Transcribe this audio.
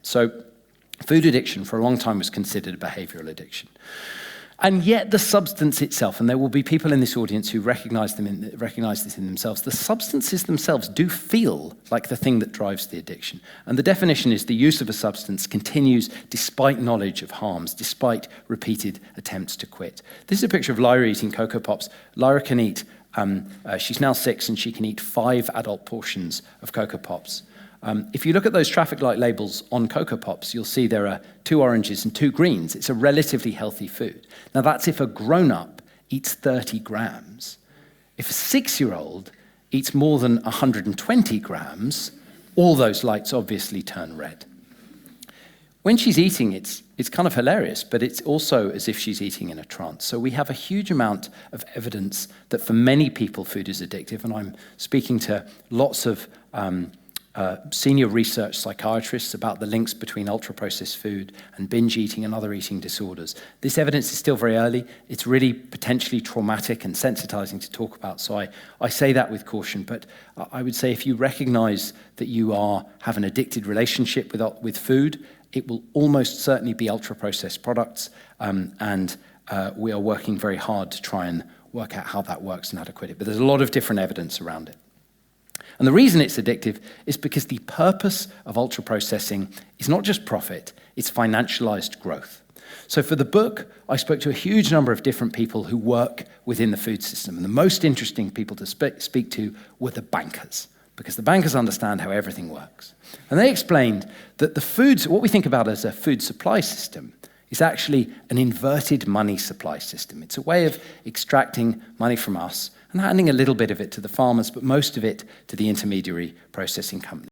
So food addiction for a long time was considered a behavioral addiction. And yet the substance itself, and there will be people in this audience who recognize this in themselves, the substances themselves do feel like the thing that drives the addiction. And the definition is the use of a substance continues despite knowledge of harms, despite repeated attempts to quit. This is a picture of Lyra eating Cocoa Pops. Lyra can eat, she's now 6, and she can eat 5 adult portions of Cocoa Pops. If you look at those traffic light labels on Cocoa Pops, you'll see there are 2 oranges and 2 greens. It's a relatively healthy food. Now, that's if a grown-up eats 30 grams. If a 6-year-old eats more than 120 grams, all those lights obviously turn red. When she's eating, it's kind of hilarious, but it's also as if she's eating in a trance. So we have a huge amount of evidence that for many people, food is addictive, and I'm speaking to lots of senior research psychiatrists about the links between ultra-processed food and binge eating and other eating disorders. This evidence is still very early. It's really potentially traumatic and sensitizing to talk about, so I say that with caution. But I would say if you recognize that you have an addicted relationship with food, it will almost certainly be ultra-processed products, and we are working very hard to try and work out how that works and how to quit it. But there's a lot of different evidence around it. And the reason it's addictive is because the purpose of ultra-processing is not just profit, it's financialized growth. So for the book, I spoke to a huge number of different people who work within the food system. And the most interesting people to speak to were the bankers, because the bankers understand how everything works. And they explained that what we think about as a food supply system is actually an inverted money supply system. It's a way of extracting money from us and handing a little bit of it to the farmers, but most of it to the intermediary processing company.